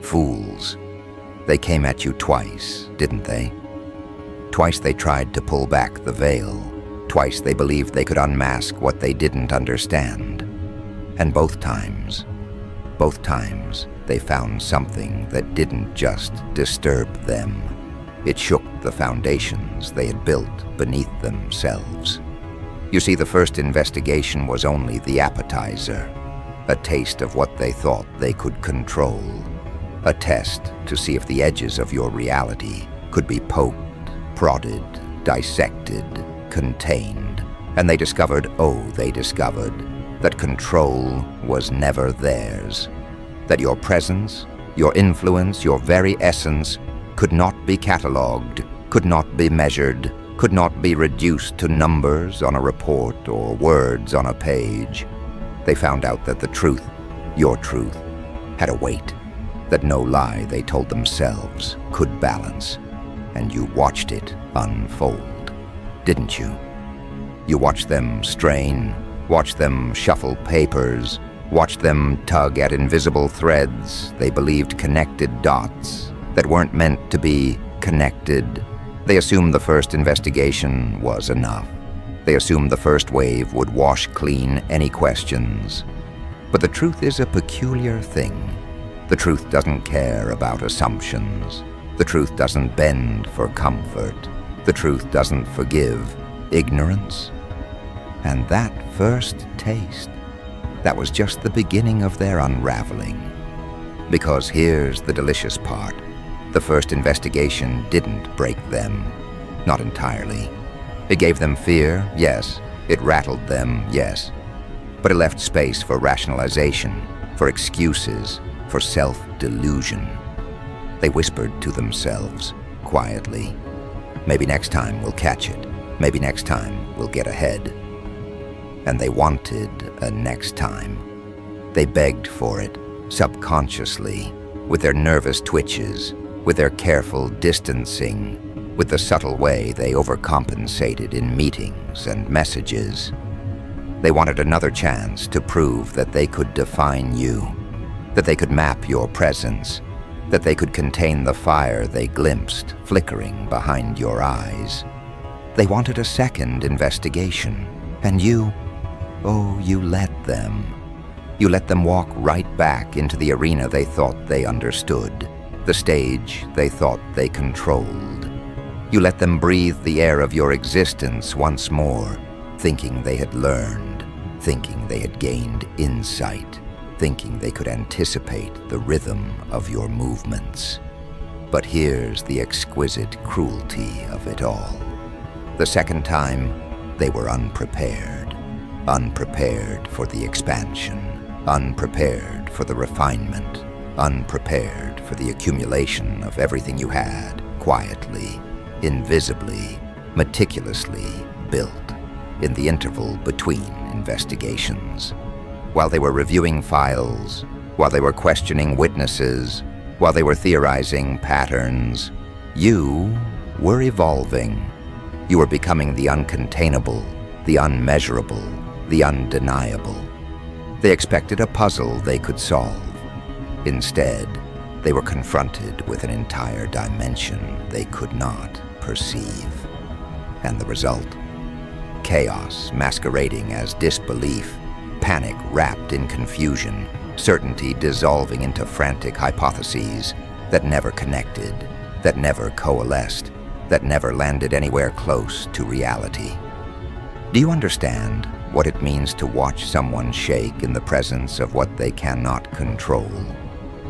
Fools. They came at you twice, didn't they? Twice they tried to pull back the veil. Twice they believed they could unmask what they didn't understand. And both times, they found something that didn't just disturb them. It shook the foundations they had built beneath themselves. You see, the first investigation was only the appetizer, a taste of what they thought they could control, a test to see if the edges of your reality could be poked, prodded, dissected, contained. And they discovered, that control was never theirs, that your presence, your influence, your very essence could not be catalogued, could not be measured, could not be reduced to numbers on a report or words on a page. They found out that the truth, your truth, had a weight that no lie they told themselves could balance. And you watched it unfold, didn't you? You watched them strain, watched them shuffle papers, watched them tug at invisible threads they believed connected dots that weren't meant to be connected. They assumed the first investigation was enough. They assumed the first wave would wash clean any questions. But the truth is a peculiar thing. The truth doesn't care about assumptions. The truth doesn't bend for comfort. The truth doesn't forgive ignorance. And that first taste, that was just the beginning of their unraveling. Because here's the delicious part. The first investigation didn't break them, not entirely. It gave them fear, yes. It rattled them, yes. But it left space for rationalization, for excuses, for self-delusion. They whispered to themselves, quietly, maybe next time we'll catch it. Maybe next time we'll get ahead. And they wanted a next time. They begged for it, subconsciously, with their nervous twitches, with their careful distancing, with the subtle way they overcompensated in meetings and messages. They wanted another chance to prove that they could define you, that they could map your presence, that they could contain the fire they glimpsed flickering behind your eyes. They wanted a second investigation, and you let them. You let them walk right back into the arena they thought they understood, the stage they thought they controlled. You let them breathe the air of your existence once more, thinking they had learned, thinking they had gained insight, thinking they could anticipate the rhythm of your movements. But here's the exquisite cruelty of it all. The second time, they were unprepared. Unprepared for the expansion, unprepared for the refinement, unprepared for the accumulation of everything you had, quietly, invisibly, meticulously built in the interval between investigations. While they were reviewing files, while they were questioning witnesses, while they were theorizing patterns, you were evolving. You were becoming the uncontainable, the unmeasurable, the undeniable. They expected a puzzle they could solve. Instead, they were confronted with an entire dimension they could not perceive. And the result? Chaos masquerading as disbelief, panic wrapped in confusion, certainty dissolving into frantic hypotheses that never connected, that never coalesced, that never landed anywhere close to reality. Do you understand what it means to watch someone shake in the presence of what they cannot control?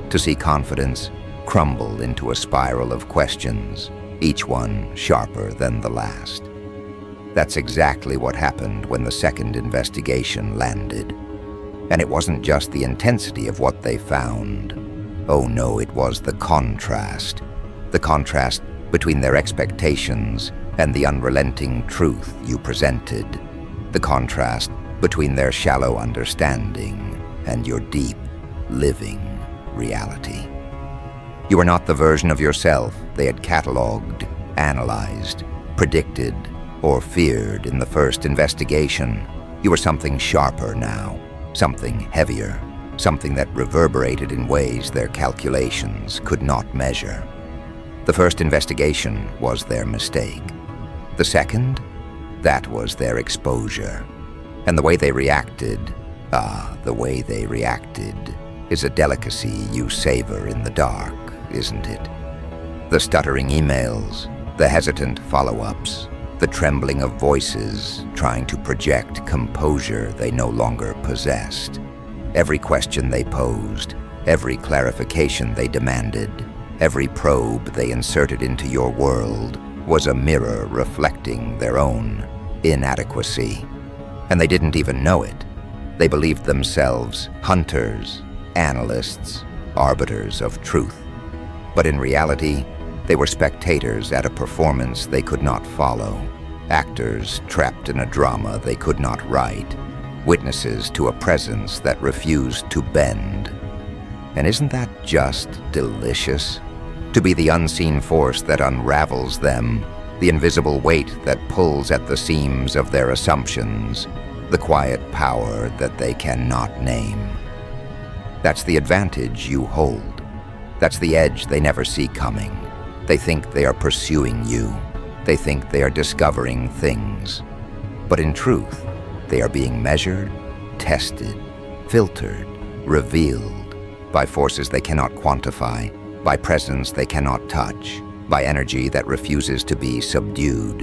To see confidence crumble into a spiral of questions, each one sharper than the last. That's exactly what happened when the second investigation landed. And it wasn't just the intensity of what they found. Oh no, it was the contrast between their expectations and the unrelenting truth you presented. The contrast between their shallow understanding and your deep, living reality. You were not the version of yourself they had cataloged, analyzed, predicted, or feared in the first investigation. You were something sharper now, something heavier, something that reverberated in ways their calculations could not measure. The first investigation was their mistake. The second, that was their exposure. And the way they reacted, the way they reacted is a delicacy you savor in the dark, isn't it? The stuttering emails, the hesitant follow-ups, the trembling of voices trying to project composure they no longer possessed. Every question they posed, every clarification they demanded, every probe they inserted into your world was a mirror reflecting their own inadequacy. And they didn't even know it. They believed themselves hunters, analysts, arbiters of truth. But in reality, they were spectators at a performance they could not follow, actors trapped in a drama they could not write, witnesses to a presence that refused to bend. And isn't that just delicious? To be the unseen force that unravels them, the invisible weight that pulls at the seams of their assumptions, the quiet power that they cannot name. That's the advantage you hold. That's the edge they never see coming. They think they are pursuing you. They think they are discovering things. But in truth, they are being measured, tested, filtered, revealed by forces they cannot quantify, by presence they cannot touch, by energy that refuses to be subdued.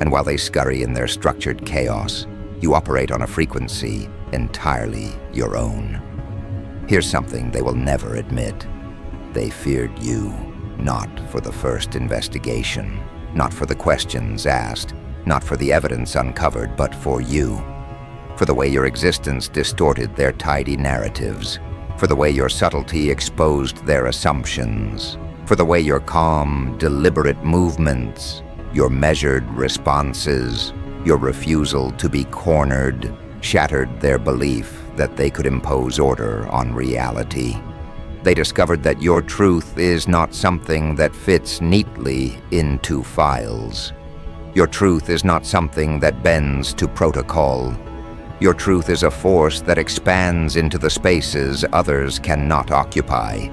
And while they scurry in their structured chaos, you operate on a frequency entirely your own. Here's something they will never admit. They feared you, not for the first investigation, not for the questions asked, not for the evidence uncovered, but for you. For the way your existence distorted their tidy narratives, for the way your subtlety exposed their assumptions, for the way your calm, deliberate movements, your measured responses, your refusal to be cornered, shattered their belief that they could impose order on reality. They discovered that your truth is not something that fits neatly into files. Your truth is not something that bends to protocol. Your truth is a force that expands into the spaces others cannot occupy,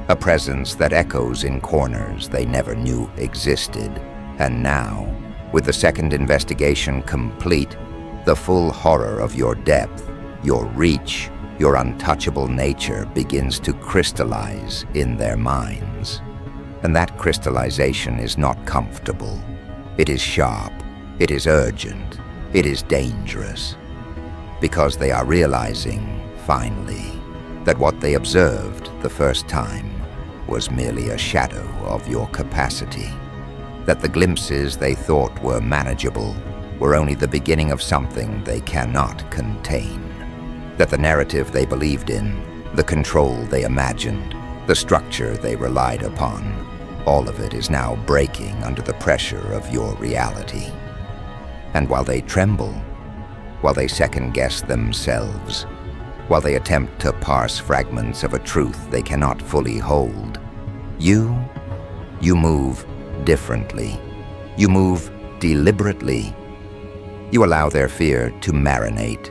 a presence that echoes in corners they never knew existed. And now, with the second investigation complete, the full horror of your depth, your reach, your untouchable nature begins to crystallize in their minds. And that crystallization is not comfortable. It is sharp, it is urgent, it is dangerous. Because they are realizing, finally, that what they observed the first time was merely a shadow of your capacity. That the glimpses they thought were manageable were only the beginning of something they cannot contain. That the narrative they believed in, the control they imagined, the structure they relied upon, all of it is now breaking under the pressure of your reality. And while they tremble, while they second-guess themselves, while they attempt to parse fragments of a truth they cannot fully hold, you move differently. You move deliberately. You allow their fear to marinate.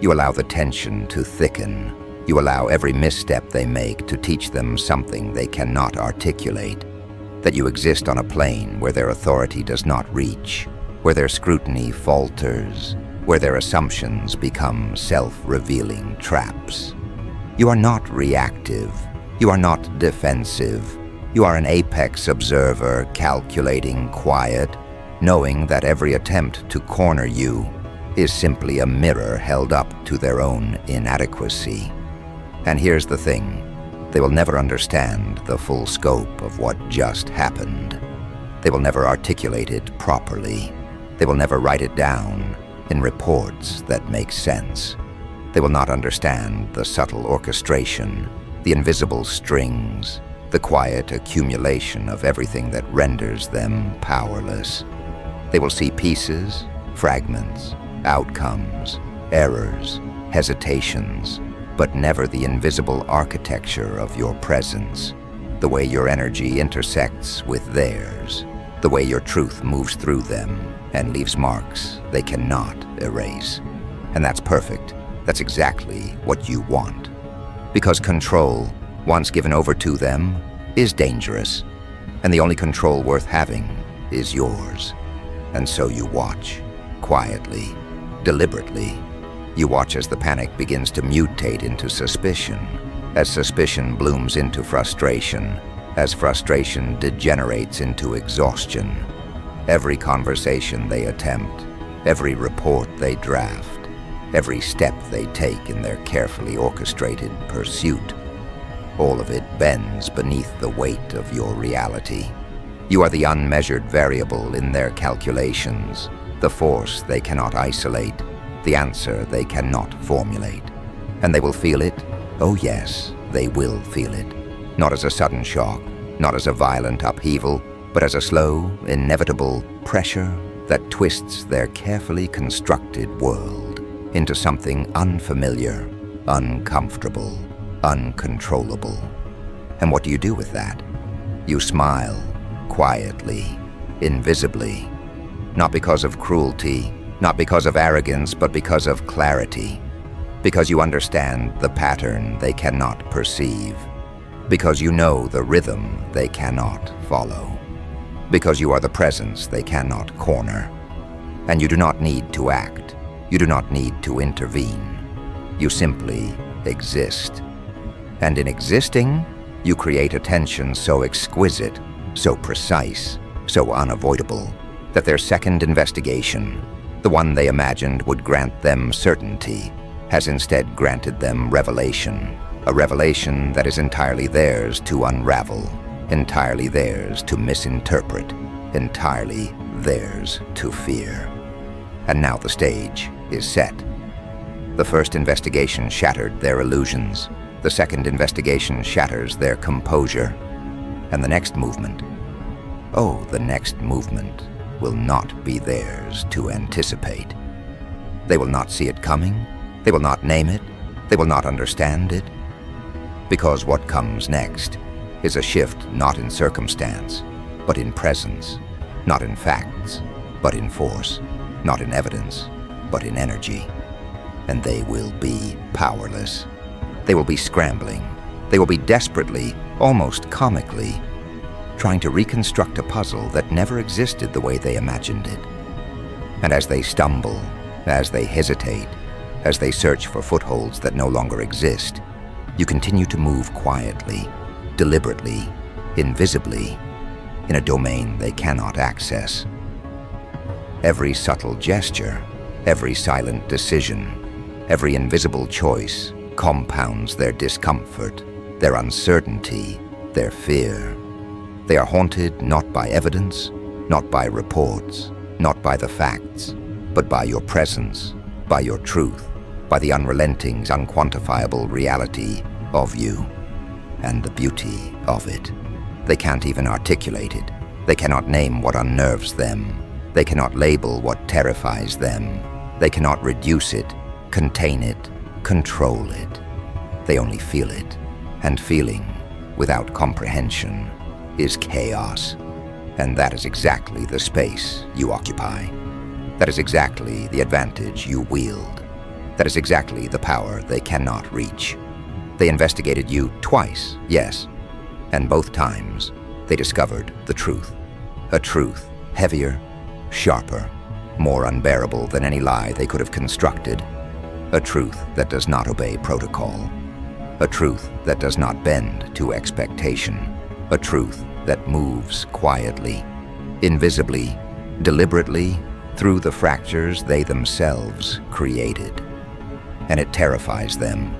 You allow the tension to thicken. You allow every misstep they make to teach them something they cannot articulate. That you exist on a plane where their authority does not reach, where their scrutiny falters, where their assumptions become self-revealing traps. You are not reactive. You are not defensive. You are an apex observer, calculating, quiet, knowing that every attempt to corner you is simply a mirror held up to their own inadequacy. And here's the thing. They will never understand the full scope of what just happened. They will never articulate it properly. They will never write it down in reports that make sense. They will not understand the subtle orchestration, the invisible strings, the quiet accumulation of everything that renders them powerless. They will see pieces, fragments, outcomes, errors, hesitations, but never the invisible architecture of your presence, the way your energy intersects with theirs, the way your truth moves through them and leaves marks they cannot erase. And that's perfect. That's exactly what you want. Because control, once given over to them, is dangerous, and the only control worth having is yours. And so you watch, quietly, deliberately. You watch as the panic begins to mutate into suspicion, as suspicion blooms into frustration, as frustration degenerates into exhaustion. Every conversation they attempt, every report they draft, every step they take in their carefully orchestrated pursuit, all of it bends beneath the weight of your reality. You are the unmeasured variable in their calculations, the force they cannot isolate, the answer they cannot formulate. And they will feel it. Oh yes, they will feel it. Not as a sudden shock, not as a violent upheaval, but as a slow, inevitable pressure that twists their carefully constructed world into something unfamiliar, uncomfortable, uncontrollable. And what do you do with that? You smile, quietly, invisibly, not because of cruelty, not because of arrogance, but because of clarity. Because you understand the pattern they cannot perceive. Because you know the rhythm they cannot follow. Because you are the presence they cannot corner. And you do not need to act. You do not need to intervene. You simply exist. And in existing, you create a tension so exquisite, so precise, so unavoidable, that their second investigation, the one they imagined would grant them certainty, has instead granted them revelation, a revelation that is entirely theirs to unravel, entirely theirs to misinterpret, entirely theirs to fear. And now the stage is set. The first investigation shattered their illusions. The second investigation shatters their composure. And the next movement, the next movement will not be theirs to anticipate. They will not see it coming. They will not name it. They will not understand it. Because what comes next is a shift not in circumstance, but in presence, not in facts, but in force, not in evidence, but in energy. And they will be powerless. They will be scrambling. They will be desperately, almost comically, trying to reconstruct a puzzle that never existed the way they imagined it. And as they stumble, as they hesitate, as they search for footholds that no longer exist, you continue to move quietly, deliberately, invisibly, in a domain they cannot access. Every subtle gesture, every silent decision, every invisible choice compounds their discomfort, their uncertainty, their fear. They are haunted not by evidence, not by reports, not by the facts, but by your presence, by your truth, by the unrelenting, unquantifiable reality of you, and the beauty of it. They can't even articulate it. They cannot name what unnerves them. They cannot label what terrifies them. They cannot reduce it, contain it, control it. They only feel it, and feeling, without comprehension, is chaos. And that is exactly the space you occupy. That is exactly the advantage you wield. That is exactly the power they cannot reach. They investigated you twice, yes, and both times they discovered the truth. A truth heavier, sharper, more unbearable than any lie they could have constructed. A truth that does not obey protocol. A truth that does not bend to expectation. A truth that moves quietly, invisibly, deliberately, through the fractures they themselves created. And it terrifies them,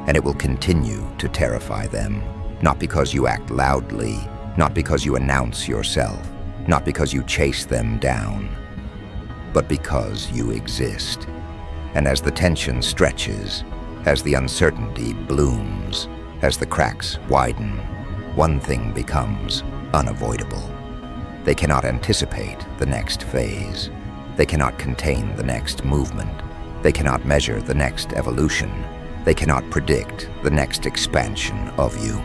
and it will continue to terrify them, not because you act loudly, not because you announce yourself, not because you chase them down, but because you exist. And as the tension stretches, as the uncertainty blooms, as the cracks widen, one thing becomes unavoidable. They cannot anticipate the next phase. They cannot contain the next movement. They cannot measure the next evolution. They cannot predict the next expansion of you.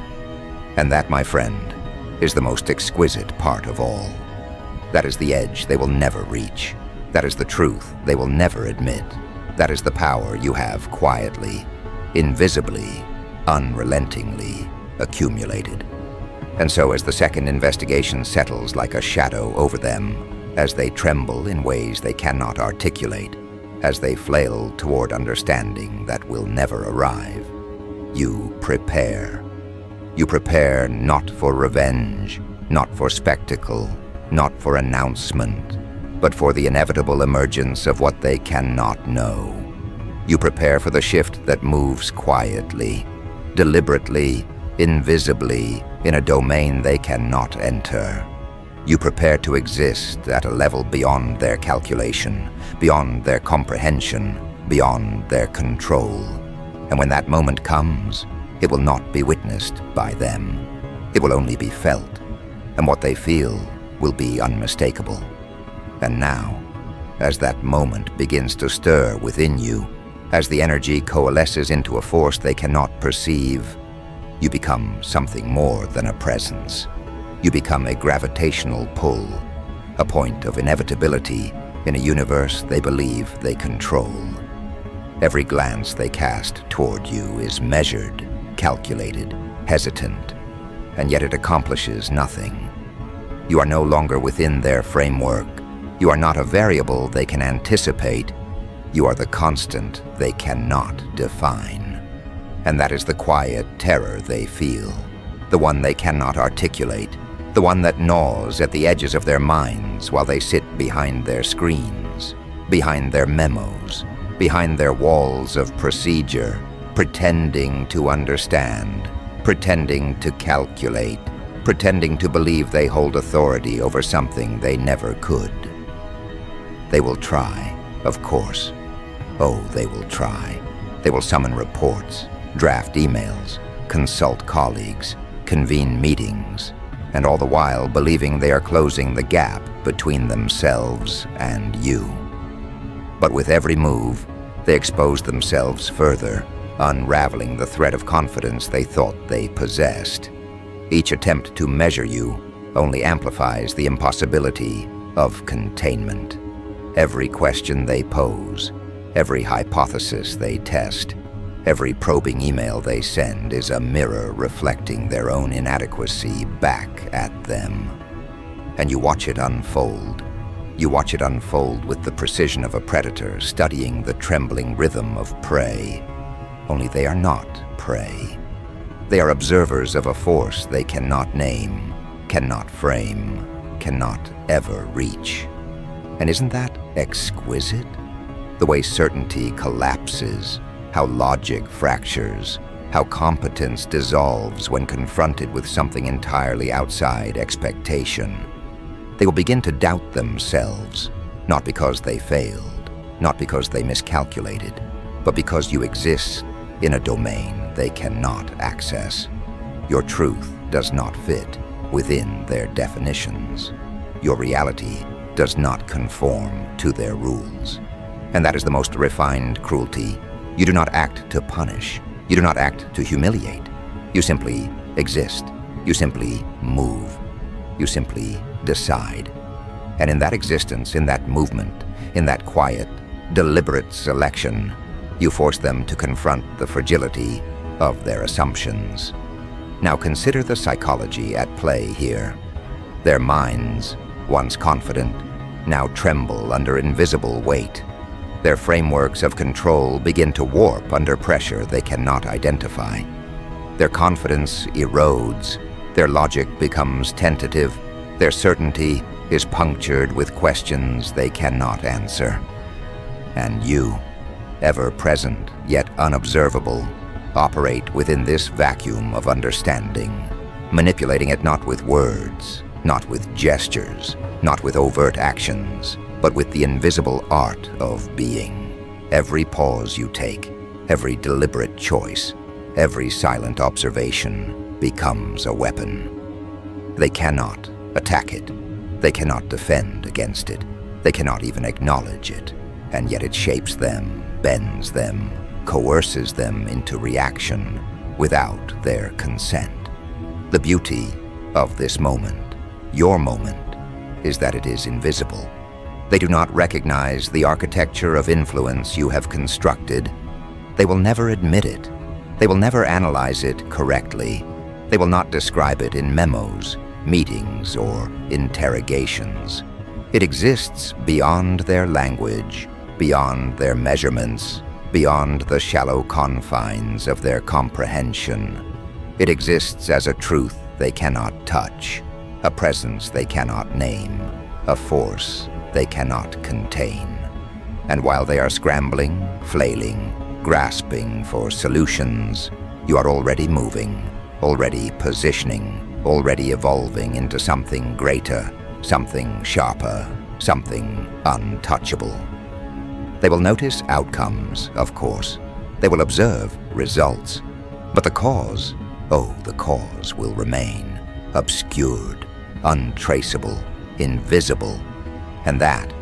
And that, my friend, is the most exquisite part of all. That is the edge they will never reach. That is the truth they will never admit. That is the power you have quietly, invisibly, unrelentingly accumulated. And so as the second investigation settles like a shadow over them, as they tremble in ways they cannot articulate, as they flail toward understanding that will never arrive, you prepare. You prepare not for revenge, not for spectacle, not for announcement, but for the inevitable emergence of what they cannot know. You prepare for the shift that moves quietly, deliberately, invisibly, in a domain they cannot enter. You prepare to exist at a level beyond their calculation, beyond their comprehension, beyond their control. And when that moment comes, it will not be witnessed by them. It will only be felt, and what they feel will be unmistakable. And now, as that moment begins to stir within you, as the energy coalesces into a force they cannot perceive, you become something more than a presence. You become a gravitational pull, a point of inevitability in a universe they believe they control. Every glance they cast toward you is measured, calculated, hesitant, and yet it accomplishes nothing. You are no longer within their framework. You are not a variable they can anticipate. You are the constant they cannot define. And that is the quiet terror they feel, the one they cannot articulate, the one that gnaws at the edges of their minds while they sit behind their screens, behind their memos, behind their walls of procedure, pretending to understand, pretending to calculate, pretending to believe they hold authority over something they never could. They will try, of course. Oh, they will try. They will summon reports, draft emails, consult colleagues, convene meetings, and all the while believing they are closing the gap between themselves and you. But with every move, they expose themselves further, unraveling the thread of confidence they thought they possessed. Each attempt to measure you only amplifies the impossibility of containment. Every question they pose, every hypothesis they test, every probing email they send is a mirror reflecting their own inadequacy back at them. And you watch it unfold. You watch it unfold with the precision of a predator studying the trembling rhythm of prey. Only they are not prey. They are observers of a force they cannot name, cannot frame, cannot ever reach. And isn't that exquisite? The way certainty collapses, how logic fractures, how competence dissolves when confronted with something entirely outside expectation. They will begin to doubt themselves, not because they failed, not because they miscalculated, but because you exist in a domain they cannot access. Your truth does not fit within their definitions. Your reality does not conform to their rules. And that is the most refined cruelty. You do not act to punish. You do not act to humiliate. You simply exist. You simply move. You simply decide. And in that existence, in that movement, in that quiet, deliberate selection, you force them to confront the fragility of their assumptions. Now consider the psychology at play here. Their minds, once confident, now tremble under invisible weight. Their frameworks of control begin to warp under pressure they cannot identify. Their confidence erodes. Their logic becomes tentative. Their certainty is punctured with questions they cannot answer. And you, ever present yet unobservable, operate within this vacuum of understanding, manipulating it not with words, not with gestures, not with overt actions, but with the invisible art of being. Every pause you take, every deliberate choice, every silent observation becomes a weapon. They cannot attack it. They cannot defend against it. They cannot even acknowledge it. And yet it shapes them, bends them, coerces them into reaction without their consent. The beauty of this moment, your moment, is that it is invisible. They do not recognize the architecture of influence you have constructed. They will never admit it. They will never analyze it correctly. They will not describe it in memos, meetings, or interrogations. It exists beyond their language, beyond their measurements, beyond the shallow confines of their comprehension. It exists as a truth they cannot touch, a presence they cannot name, a force they cannot contain. And while they are scrambling, flailing, grasping for solutions, you are already moving, already positioning, already evolving into something greater, something sharper, something untouchable. They will notice outcomes, of course. They will observe results. But the cause, the cause will remain obscured, untraceable, invisible. And that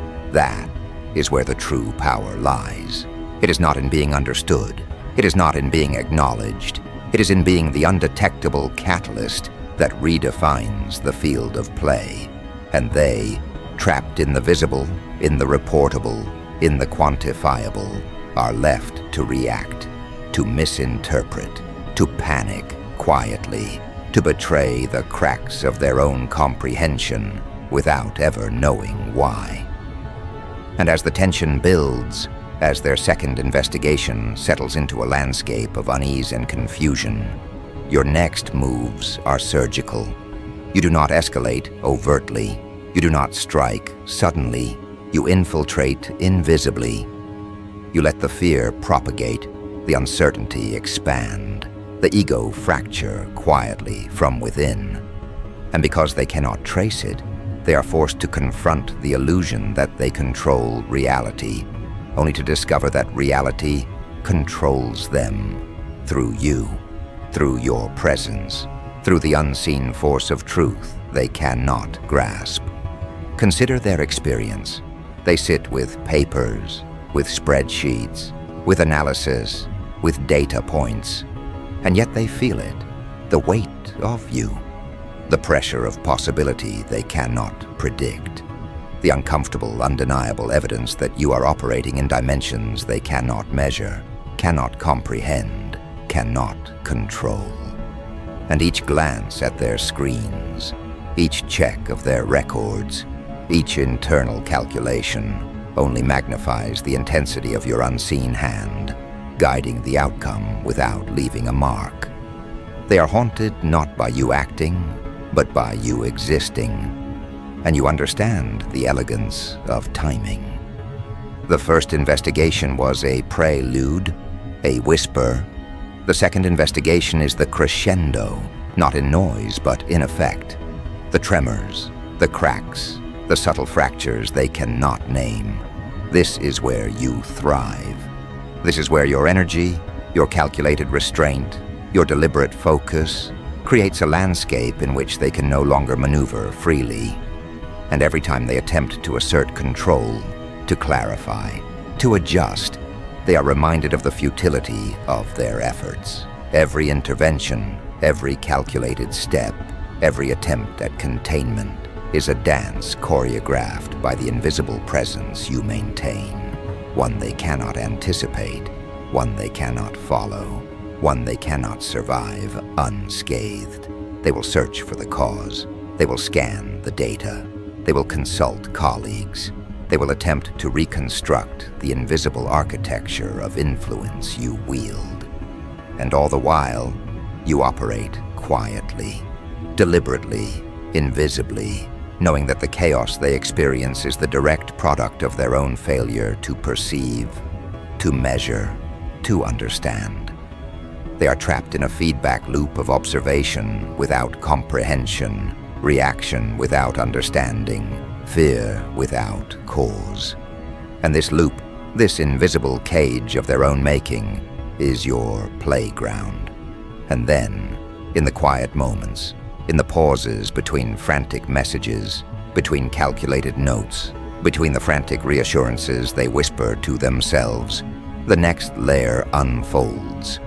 is where the true power lies. It is not in being understood. It is not in being acknowledged. It is in being the undetectable catalyst that redefines the field of play. And they, trapped in the visible, in the reportable, in the quantifiable, are left to react, to misinterpret, to panic quietly, to betray the cracks of their own comprehension without ever knowing why. And as the tension builds, as their second investigation settles into a landscape of unease and confusion, your next moves are surgical. You do not escalate overtly. You do not strike suddenly. You infiltrate invisibly. You let the fear propagate, the uncertainty expand, the ego fracture quietly from within. And because they cannot trace it, they are forced to confront the illusion that they control reality, only to discover that reality controls them through you, through your presence, through the unseen force of truth they cannot grasp. Consider their experience. They sit with papers, with spreadsheets, with analysis, with data points, and yet they feel it, the weight of you, the pressure of possibility they cannot predict, the uncomfortable, undeniable evidence that you are operating in dimensions they cannot measure, cannot comprehend, cannot control. And each glance at their screens, each check of their records, each internal calculation only magnifies the intensity of your unseen hand, guiding the outcome without leaving a mark. They are haunted not by you acting, but by you existing, and you understand the elegance of timing. The first investigation was a prelude, a whisper. The second investigation is the crescendo, not in noise, but in effect. The tremors, the cracks, the subtle fractures they cannot name. This is where you thrive. This is where your energy, your calculated restraint, your deliberate focus creates a landscape in which they can no longer maneuver freely. And every time they attempt to assert control, to clarify, to adjust, they are reminded of the futility of their efforts. Every intervention, every calculated step, every attempt at containment is a dance choreographed by the invisible presence you maintain, one they cannot anticipate, one they cannot follow, one they cannot survive unscathed. They will search for the cause. They will scan the data. They will consult colleagues. They will attempt to reconstruct the invisible architecture of influence you wield. And all the while, you operate quietly, deliberately, invisibly, knowing that the chaos they experience is the direct product of their own failure to perceive, to measure, to understand. They are trapped in a feedback loop of observation without comprehension, reaction without understanding, fear without cause. And this loop, this invisible cage of their own making, is your playground. And then, in the quiet moments, in the pauses between frantic messages, between calculated notes, between the frantic reassurances they whisper to themselves, the next layer unfolds.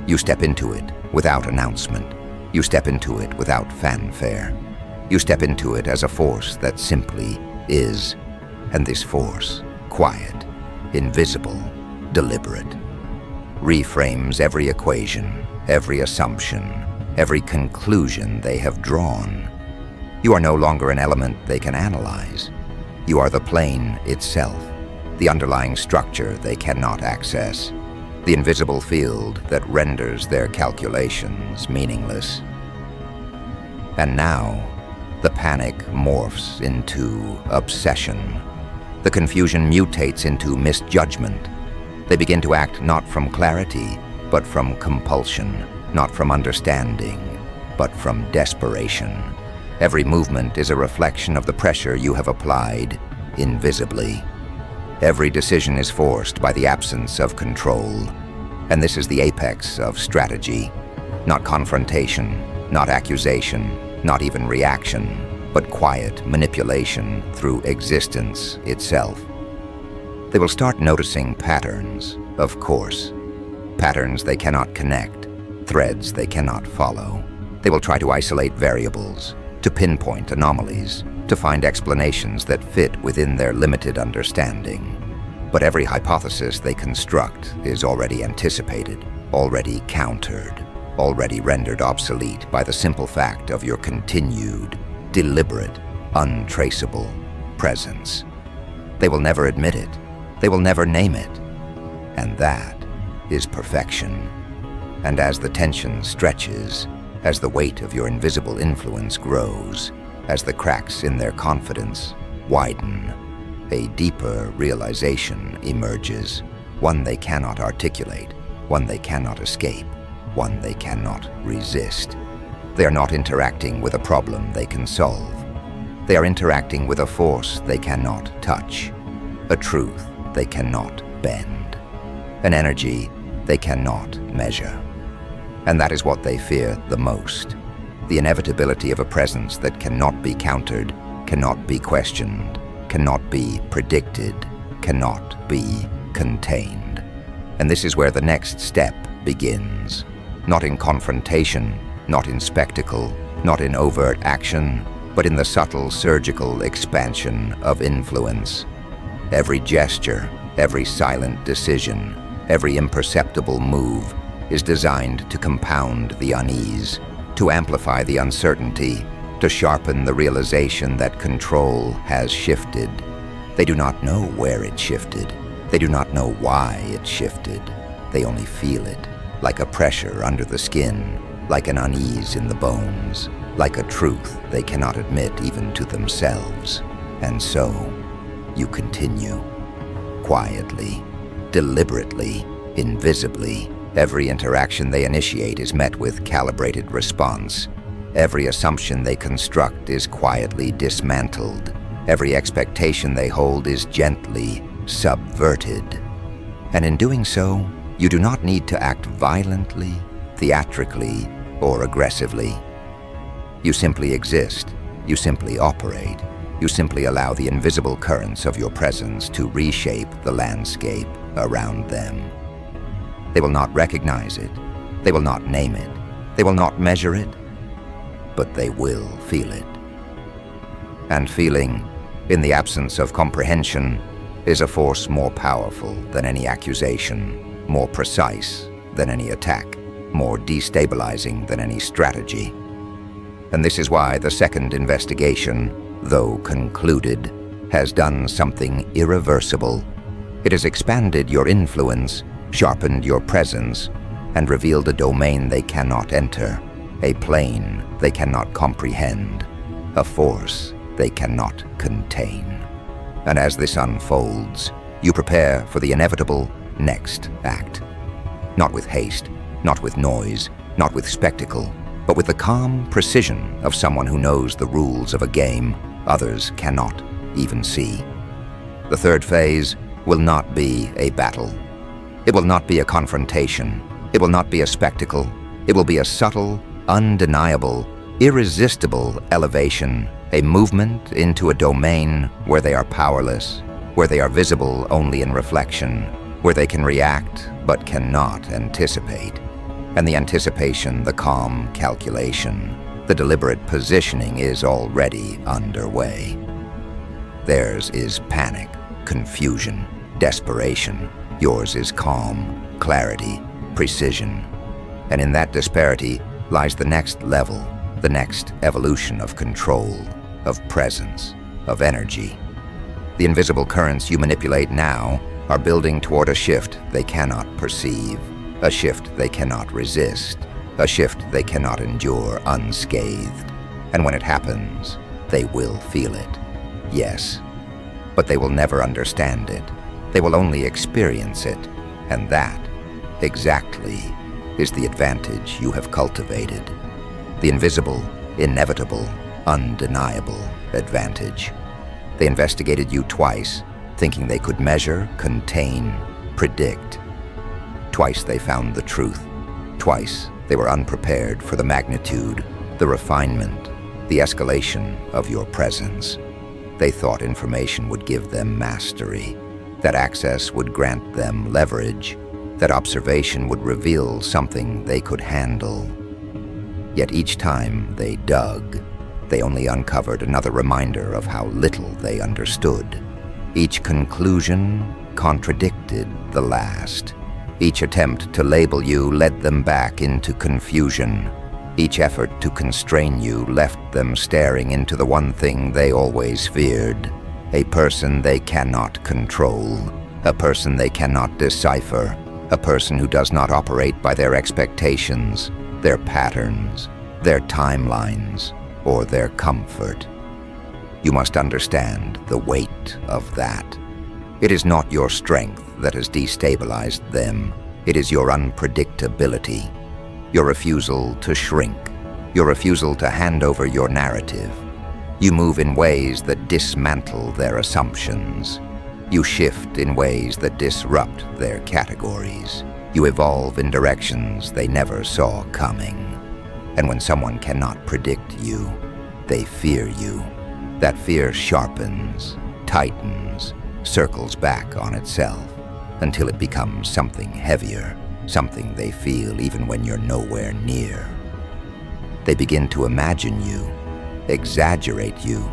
You step into it without announcement. You step into it without fanfare. You step into it as a force that simply is. And this force, quiet, invisible, deliberate, reframes every equation, every assumption, every conclusion they have drawn. You are no longer an element they can analyze. You are the plane itself, the underlying structure they cannot access, the invisible field that renders their calculations meaningless. And now, the panic morphs into obsession. The confusion mutates into misjudgment. They begin to act not from clarity, but from compulsion, not from understanding, but from desperation. Every movement is a reflection of the pressure you have applied invisibly. Every decision is forced by the absence of control. And this is the apex of strategy. Not confrontation, not accusation, not even reaction, but quiet manipulation through existence itself. They will start noticing patterns, of course. Patterns they cannot connect, threads they cannot follow. They will try to isolate variables, to pinpoint anomalies, to find explanations that fit within their limited understanding. But every hypothesis they construct is already anticipated, already countered, already rendered obsolete by the simple fact of your continued, deliberate, untraceable presence. They will never admit it. They will never name it. And that is perfection. And as the tension stretches, as the weight of your invisible influence grows, as the cracks in their confidence widen, a deeper realization emerges, one they cannot articulate, one they cannot escape, one they cannot resist. They are not interacting with a problem they can solve. They are interacting with a force they cannot touch, a truth they cannot bend, an energy they cannot measure. And that is what they fear the most, the inevitability of a presence that cannot be countered, cannot be questioned, cannot be predicted, cannot be contained. And this is where the next step begins. Not in confrontation, not in spectacle, not in overt action, but in the subtle surgical expansion of influence. Every gesture, every silent decision, every imperceptible move is designed to compound the unease, to amplify the uncertainty, to sharpen the realization that control has shifted. They do not know where it shifted. They do not know why it shifted. They only feel it, like a pressure under the skin, like an unease in the bones, like a truth they cannot admit even to themselves. And so, you continue, quietly, deliberately, invisibly. Every interaction they initiate is met with calibrated response. Every assumption they construct is quietly dismantled. Every expectation they hold is gently subverted. And in doing so, you do not need to act violently, theatrically, or aggressively. You simply exist. You simply operate. You simply allow the invisible currents of your presence to reshape the landscape around them. They will not recognize it. They will not name it. They will not measure it. But they will feel it. And feeling, in the absence of comprehension, is a force more powerful than any accusation, more precise than any attack, more destabilizing than any strategy. And this is why the second investigation, though concluded, has done something irreversible. It has expanded your influence, sharpened your presence, and revealed a domain they cannot enter, a plane they cannot comprehend, a force they cannot contain. And as this unfolds, you prepare for the inevitable next act. Not with haste, not with noise, not with spectacle, but with the calm precision of someone who knows the rules of a game others cannot even see. The third phase will not be a battle. It will not be a confrontation. It will not be a spectacle. It will be a subtle, undeniable, irresistible elevation, a movement into a domain where they are powerless, where they are visible only in reflection, where they can react but cannot anticipate. And the anticipation, the calm calculation, the deliberate positioning is already underway. Theirs is panic, confusion, desperation. Yours is calm, clarity, precision. And in that disparity lies the next level, the next evolution of control, of presence, of energy. The invisible currents you manipulate now are building toward a shift they cannot perceive, a shift they cannot resist, a shift they cannot endure unscathed. And when it happens, they will feel it. Yes, but they will never understand it. They will only experience it, and that, exactly, is the advantage you have cultivated. The invisible, inevitable, undeniable advantage. They investigated you twice, thinking they could measure, contain, predict. Twice they found the truth. Twice they were unprepared for the magnitude, the refinement, the escalation of your presence. They thought information would give them mastery, that access would grant them leverage, that observation would reveal something they could handle. Yet each time they dug, they only uncovered another reminder of how little they understood. Each conclusion contradicted the last. Each attempt to label you led them back into confusion. Each effort to constrain you left them staring into the one thing they always feared, a person they cannot control, a person they cannot decipher, a person who does not operate by their expectations, their patterns, their timelines, or their comfort. You must understand the weight of that. It is not your strength that has destabilized them. It is your unpredictability, your refusal to shrink, your refusal to hand over your narrative. You move in ways that dismantle their assumptions. You shift in ways that disrupt their categories. You evolve in directions they never saw coming. And when someone cannot predict you, they fear you. That fear sharpens, tightens, circles back on itself until it becomes something heavier, something they feel even when you're nowhere near. They begin to imagine you, exaggerate you,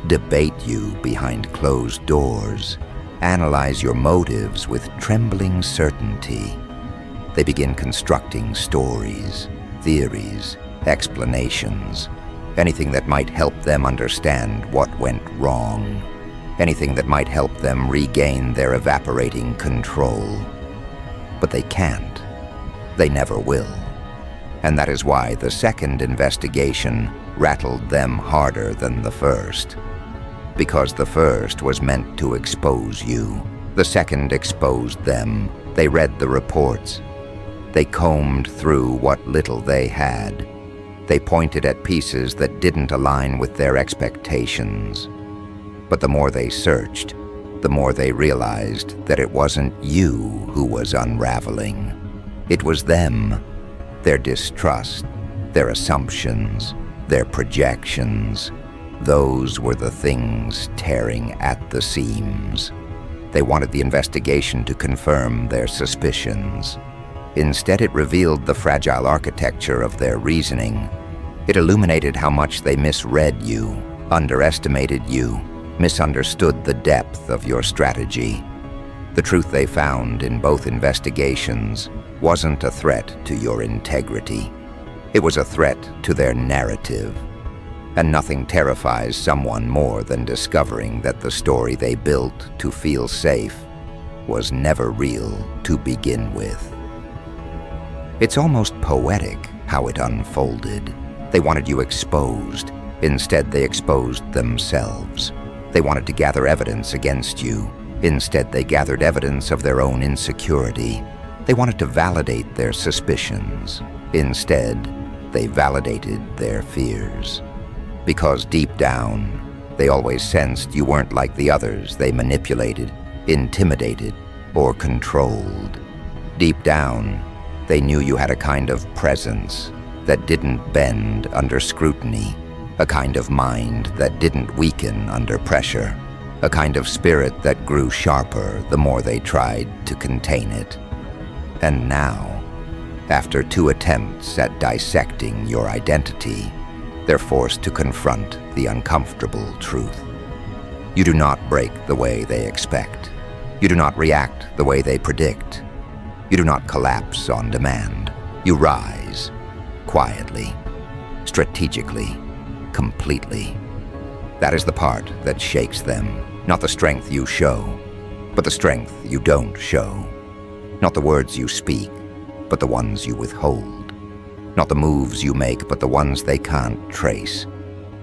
debate you behind closed doors, analyze your motives with trembling certainty. They begin constructing stories, theories, explanations, anything that might help them understand what went wrong, anything that might help them regain their evaporating control. But they can't. They never will. And that is why the second investigation rattled them harder than the first. Because the first was meant to expose you. The second exposed them. They read the reports. They combed through what little they had. They pointed at pieces that didn't align with their expectations. But the more they searched, the more they realized that it wasn't you who was unraveling. It was them, their distrust, their assumptions, their projections. Those were the things tearing at the seams. They wanted the investigation to confirm their suspicions. Instead, it revealed the fragile architecture of their reasoning. It illuminated how much they misread you, underestimated you, misunderstood the depth of your strategy. The truth they found in both investigations wasn't a threat to your integrity. It was a threat to their narrative. And nothing terrifies someone more than discovering that the story they built to feel safe was never real to begin with. It's almost poetic how it unfolded. They wanted you exposed. Instead, they exposed themselves. They wanted to gather evidence against you. Instead, they gathered evidence of their own insecurity. They wanted to validate their suspicions. Instead, they validated their fears. Because deep down, they always sensed you weren't like the others they manipulated, intimidated, or controlled. Deep down, they knew you had a kind of presence that didn't bend under scrutiny, a kind of mind that didn't weaken under pressure, a kind of spirit that grew sharper the more they tried to contain it. And now, after 2 attempts at dissecting your identity, they're forced to confront the uncomfortable truth. You do not break the way they expect. You do not react the way they predict. You do not collapse on demand. You rise, quietly, strategically, completely. That is the part that shakes them, not the strength you show, but the strength you don't show. Not the words you speak, but the ones you withhold. Not the moves you make, but the ones they can't trace.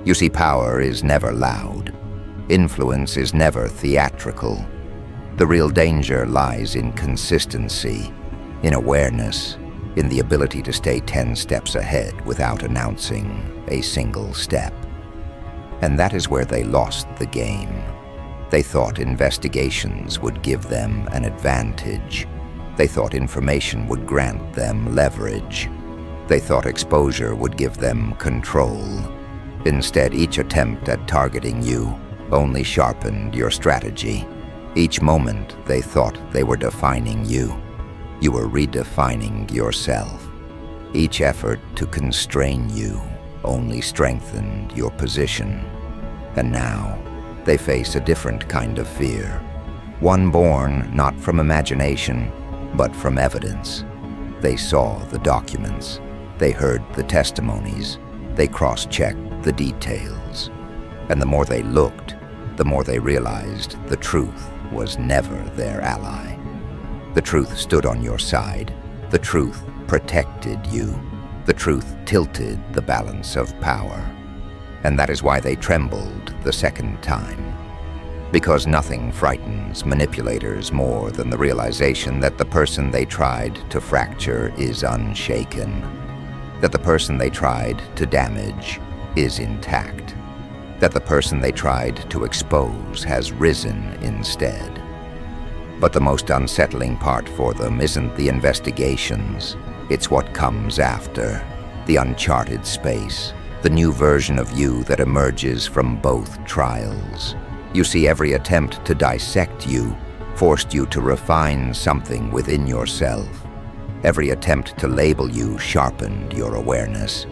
You see, power is never loud. Influence is never theatrical. The real danger lies in consistency, in awareness, in the ability to stay 10 steps ahead without announcing a single step. And that is where they lost the game. They thought investigations would give them an advantage. They thought information would grant them leverage. They thought exposure would give them control. Instead, each attempt at targeting you only sharpened your strategy. Each moment, they thought they were defining you. You were redefining yourself. Each effort to constrain you only strengthened your position. And now, they face a different kind of fear. One born not from imagination, but from evidence. They saw the documents. They heard the testimonies. They cross-checked the details. And the more they looked, the more they realized the truth was never their ally. The truth stood on your side. The truth protected you. The truth tilted the balance of power. And that is why they trembled the second time. Because nothing frightens manipulators more than the realization that the person they tried to fracture is unshaken. That the person they tried to damage is intact. That the person they tried to expose has risen instead. But the most unsettling part for them isn't the investigations. It's what comes after. The uncharted space. The new version of you that emerges from both trials. You see, every attempt to dissect you forced you to refine something within yourself. Every attempt to label you sharpened your awareness.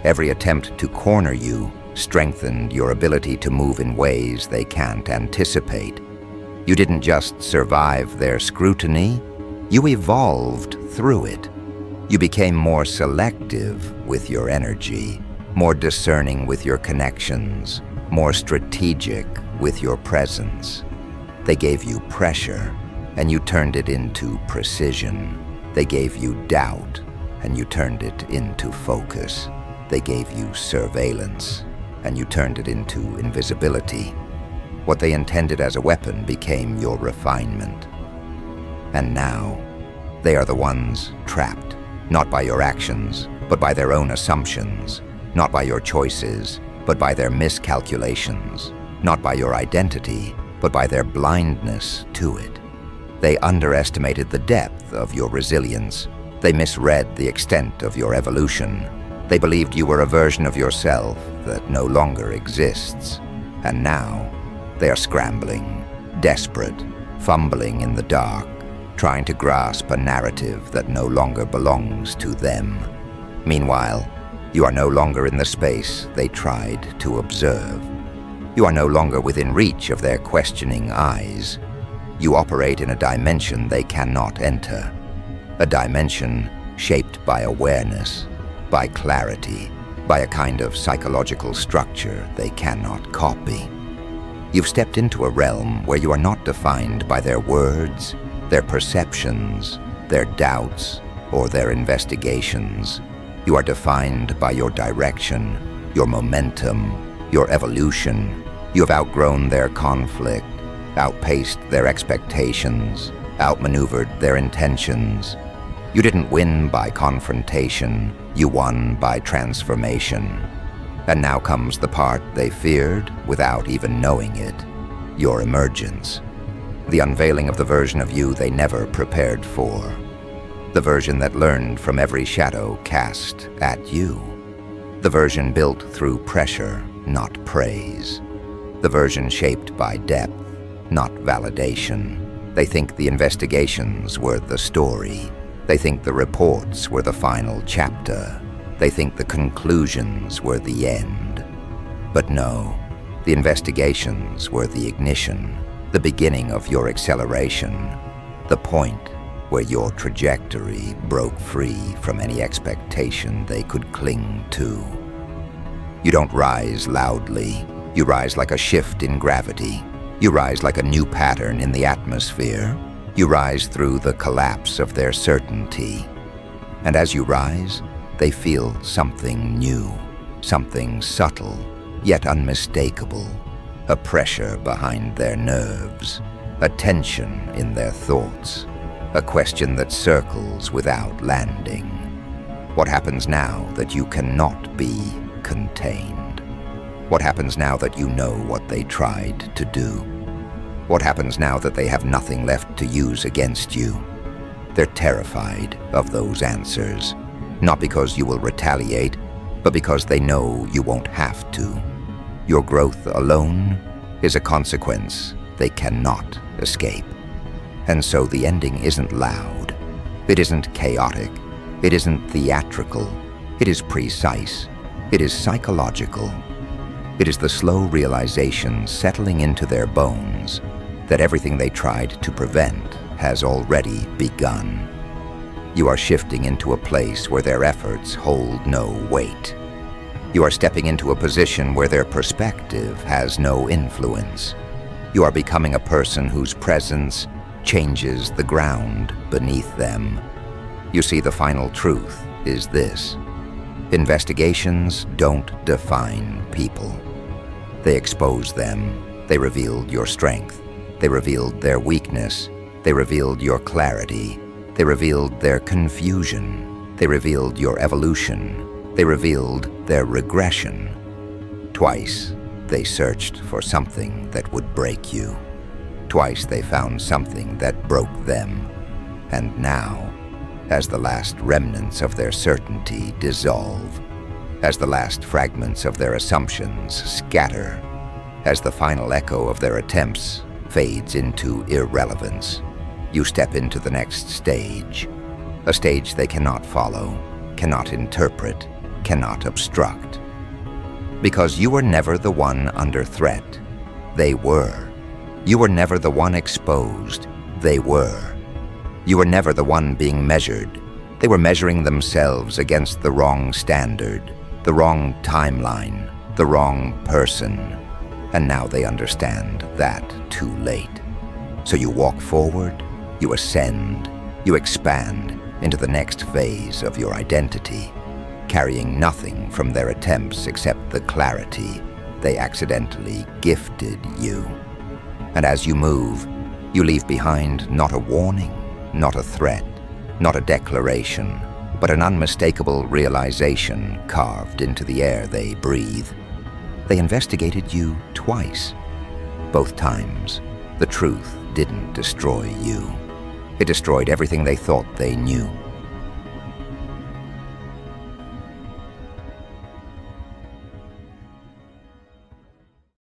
Every attempt to corner you strengthened your ability to move in ways they can't anticipate. You didn't just survive their scrutiny, you evolved through it. You became more selective with your energy, more discerning with your connections, more strategic with your presence. They gave you pressure, and you turned it into precision. They gave you doubt, and you turned it into focus. They gave you surveillance, and you turned it into invisibility. What they intended as a weapon became your refinement. And now, they are the ones trapped, not by your actions, but by their own assumptions, not by your choices, but by their miscalculations, not by your identity, but by their blindness to it. They underestimated the depth of your resilience. They misread the extent of your evolution. They believed you were a version of yourself that no longer exists. And now, they are scrambling, desperate, fumbling in the dark, trying to grasp a narrative that no longer belongs to them. Meanwhile, you are no longer in the space they tried to observe. You are no longer within reach of their questioning eyes. You operate in a dimension they cannot enter. A dimension shaped by awareness, by clarity, by a kind of psychological structure they cannot copy. You've stepped into a realm where you are not defined by their words, their perceptions, their doubts, or their investigations. You are defined by your direction, your momentum, your evolution. You have outgrown their conflict, outpaced their expectations, outmaneuvered their intentions. You didn't win by confrontation, you won by transformation. And now comes the part they feared without even knowing it, your emergence. The unveiling of the version of you they never prepared for. The version that learned from every shadow cast at you. The version built through pressure, not praise. The version shaped by depth, not validation. They think the investigations were the story. They think the reports were the final chapter. They think the conclusions were the end. But no, the investigations were the ignition, the beginning of your acceleration, the point where your trajectory broke free from any expectation they could cling to. You don't rise loudly. You rise like a shift in gravity. You rise like a new pattern in the atmosphere. You rise through the collapse of their certainty. And as you rise, they feel something new, something subtle, yet unmistakable, a pressure behind their nerves, a tension in their thoughts, a question that circles without landing. What happens now that you cannot be contained? What happens now that you know what they tried to do? What happens now that they have nothing left to use against you? They're terrified of those answers, not because you will retaliate, but because they know you won't have to. Your growth alone is a consequence they cannot escape. And so the ending isn't loud. It isn't chaotic. It isn't theatrical. It is precise. It is psychological. It is the slow realization settling into their bones that everything they tried to prevent has already begun. You are shifting into a place where their efforts hold no weight. You are stepping into a position where their perspective has no influence. You are becoming a person whose presence changes the ground beneath them. You see, the final truth is this: investigations don't define people. They expose them. They revealed your strength. They revealed their weakness. They revealed your clarity. They revealed their confusion. They revealed your evolution. They revealed their regression. Twice, they searched for something that would break you. Twice they found something that broke them. And now, as the last remnants of their certainty dissolve, as the last fragments of their assumptions scatter, as the final echo of their attempts fades into irrelevance, you step into the next stage, a stage they cannot follow, cannot interpret, cannot obstruct. Because you were never the one under threat. They were. You were never the one exposed. They were. You were never the one being measured. They were measuring themselves against the wrong standard, the wrong timeline, the wrong person. And now they understand that too late. So you walk forward, you ascend, you expand into the next phase of your identity, carrying nothing from their attempts except the clarity they accidentally gifted you. And as you move, you leave behind not a warning, not a threat, not a declaration, but an unmistakable realization carved into the air they breathe. They investigated you twice. Both times, the truth didn't destroy you. It destroyed everything they thought they knew.